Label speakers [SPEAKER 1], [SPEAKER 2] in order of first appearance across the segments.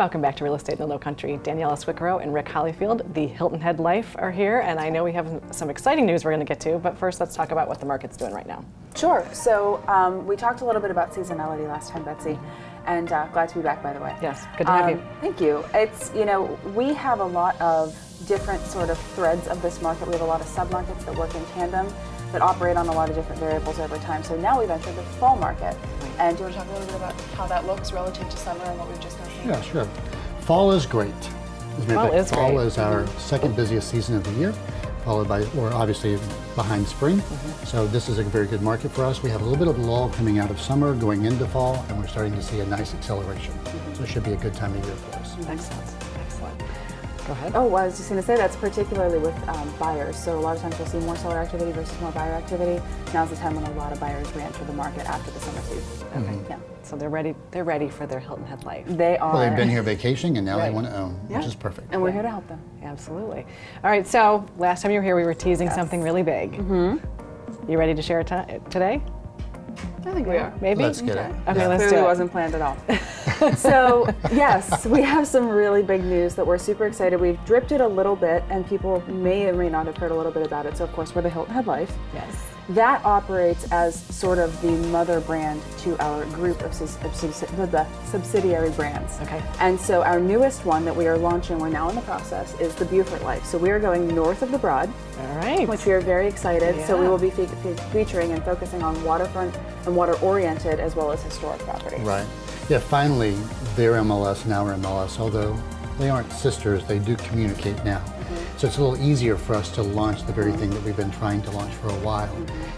[SPEAKER 1] Welcome back to Real Estate in the Lowcountry. Daniela Swickero and Rick Hollyfield, the Hilton Head Life, are here, and I know we have some exciting news we're going to get to, but first let's talk about what the market's doing right now.
[SPEAKER 2] Sure. So we talked a little bit about seasonality last time, Betsy, and glad to be back, by the way.
[SPEAKER 1] Yes, good to have you.
[SPEAKER 2] Thank you. It's, we have a lot of different sort of threads of this market. We have a lot of submarkets that work in tandem that operate on a lot of different variables over time. So now we've entered the fall market. And do you want to talk a little bit about how that looks relative to summer and what we've just seen?
[SPEAKER 3] Yeah, sure. Fall is great.
[SPEAKER 1] Fall
[SPEAKER 3] is our second busiest season of the year, followed by, or obviously behind spring. So this is a very good market for us. We have a little bit of lull coming out of summer, going into fall, and we're starting to see a nice acceleration. So it should be a good time of year for us.
[SPEAKER 1] Excellent. Excellent. Go ahead.
[SPEAKER 2] Oh, well, I was just going to say that's particularly with buyers. So a lot of times we'll see more seller activity versus more buyer activity. Now's the time when a lot of buyers re-enter the market after the summer season.
[SPEAKER 1] Okay. Yeah. So they're ready for their Hilton Head Life.
[SPEAKER 2] They are.
[SPEAKER 3] Well, they've been here vacationing and now
[SPEAKER 1] Right.
[SPEAKER 3] they want to own, which is perfect.
[SPEAKER 2] And we're here to help them.
[SPEAKER 1] Absolutely. All right, so last time you were here, we were teasing something really big. You ready to share it today?
[SPEAKER 2] I think we are.
[SPEAKER 1] Maybe?
[SPEAKER 3] Let's get it.
[SPEAKER 1] Okay,
[SPEAKER 3] Yeah.
[SPEAKER 1] let's do
[SPEAKER 2] Clearly
[SPEAKER 1] it.
[SPEAKER 2] wasn't planned at all. So yes, we have some really big news that we're super excited. We've dripped it a little bit, and people may or may not have heard a little bit about it. So of course, we're the Hilton Head Life.
[SPEAKER 1] Yes.
[SPEAKER 2] That operates as sort of the mother brand to our group of subsidiary brands.
[SPEAKER 1] Okay.
[SPEAKER 2] And so our newest one that we are launching, we're now in the process, is the Beaufort Life. So we are going north of the Broad,
[SPEAKER 1] All right.
[SPEAKER 2] which we are very excited. So we
[SPEAKER 1] Yeah.
[SPEAKER 2] will be featuring and focusing on waterfront and water-oriented as well as historic properties.
[SPEAKER 3] Right. Yeah, finally, their MLS and our MLS, although they aren't sisters, they do communicate now. So it's a little easier for us to launch the very thing that we've been trying to launch for a while.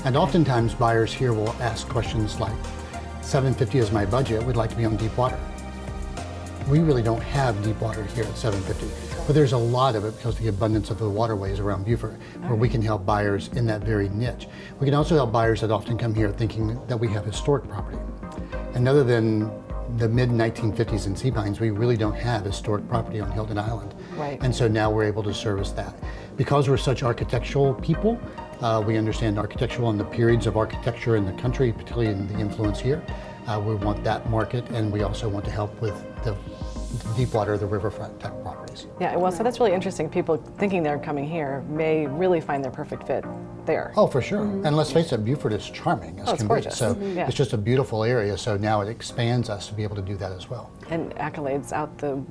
[SPEAKER 3] And oftentimes buyers here will ask questions like, $750 is my budget, we'd like to be on deep water. We really don't have deep water here at $750, but there's a lot of it because of the abundance of the waterways around Beaufort, where we can help buyers in that very niche. We can also help buyers that often come here thinking that we have historic property. And other than the mid-1950s in Sea Pines, we really don't have historic property on Hilton Island.
[SPEAKER 1] Right.
[SPEAKER 3] And so now we're able to service that. Because we're such architectural people, we understand architectural and the periods of architecture in the country, particularly in the influence here. We want that market, and we also want to help with the deep water, the riverfront type properties.
[SPEAKER 1] Yeah, well, so that's really interesting. People thinking they're coming here may really find their perfect fit there.
[SPEAKER 3] Oh, for sure. And let's face it, Beaufort is charming as
[SPEAKER 1] it's
[SPEAKER 3] can
[SPEAKER 1] gorgeous.
[SPEAKER 3] be. So
[SPEAKER 1] Yeah.
[SPEAKER 3] it's just a beautiful area. So now it expands us to be able to do that as well.
[SPEAKER 1] And accolades out the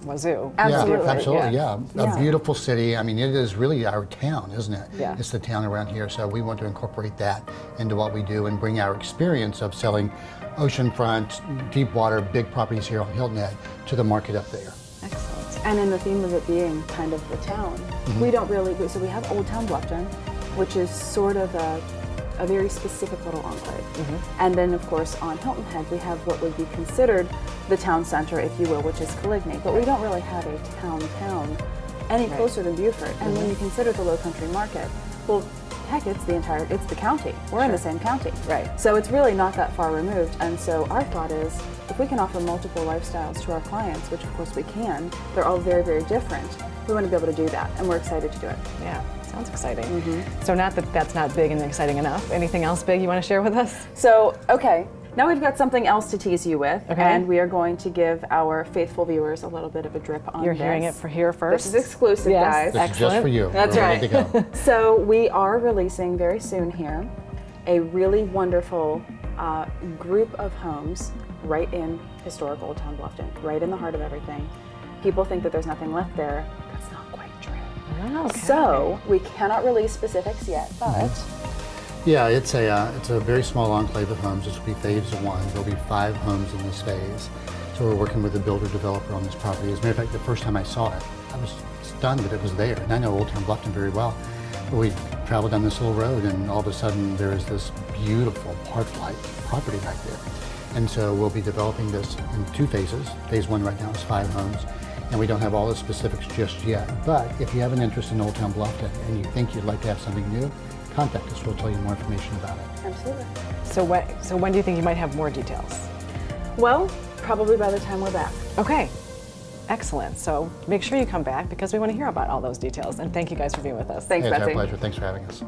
[SPEAKER 1] wazoo.
[SPEAKER 2] Absolutely.
[SPEAKER 3] Yeah, absolutely,
[SPEAKER 1] Yeah.
[SPEAKER 3] A beautiful city. I mean, it is really our town, isn't it?
[SPEAKER 1] Yeah.
[SPEAKER 3] It's the town around here. So we want to incorporate that into what we do and bring our experience of selling oceanfront, deep water, big properties here on Hilton Head to the market up there.
[SPEAKER 1] Excellent.
[SPEAKER 2] And in the theme of it being kind of the town, we don't really, so we have Old Town Bluffton, which is sort of a very specific little enclave. And then of course on Hilton Head we have what would be considered the town center, if you will, which is Coligny, but we don't really have a town any closer than Beaufort. And when you consider the low country market, well, heck, it's the county. We're in the same county.
[SPEAKER 1] Right.
[SPEAKER 2] So it's really not that far removed. And so our thought is, if we can offer multiple lifestyles to our clients, which of course we can, they're all very, very different, we want to be able to do that, and we're excited to do it.
[SPEAKER 1] Yeah, sounds exciting. So not that that's not big and exciting enough. Anything else big you want to share with us?
[SPEAKER 2] So, okay, now we've got something else to tease you with,
[SPEAKER 1] Okay.
[SPEAKER 2] and we are going to give our faithful viewers a little bit of a drip on
[SPEAKER 1] You're
[SPEAKER 2] this.
[SPEAKER 1] hearing it for here first.
[SPEAKER 2] This is exclusive,
[SPEAKER 1] Yes.
[SPEAKER 2] guys.
[SPEAKER 3] This is just
[SPEAKER 1] Excellent.
[SPEAKER 3] for you.
[SPEAKER 2] That's
[SPEAKER 3] We're
[SPEAKER 2] right.
[SPEAKER 3] ready to go.
[SPEAKER 2] So we are releasing very soon here a really wonderful group of homes right in historic Old Town Bluffton, right in the heart of everything. People think that there's nothing left there. That's not quite true.
[SPEAKER 1] Oh, okay.
[SPEAKER 2] So we cannot release specifics yet, but
[SPEAKER 3] Yeah, it's a very small enclave of homes. This will be phase one. There'll be 5 homes in this phase. So we're working with the builder developer on this property. As a matter of fact, the first time I saw it, I was stunned that it was there. And I know Old Town Bluffton very well. But we traveled down this little road, and all of a sudden there is this beautiful park-like property right there. And so we'll be developing this in 2 phases. Phase 1 right now is 5 homes. And we don't have all the specifics just yet. But if you have an interest in Old Town Bluffton and you think you'd like to have something new, contact us. We'll tell you more information about it.
[SPEAKER 2] absolutely.
[SPEAKER 1] So when do you think you might have more details?
[SPEAKER 2] Well, probably by the time we're back.
[SPEAKER 1] Okay. Excellent. So make sure you come back because we want to hear about all those details. And thank you guys for being with us.
[SPEAKER 2] Thanks,
[SPEAKER 3] Hey, it's
[SPEAKER 2] Betsy.
[SPEAKER 3] our pleasure. Thanks for having us.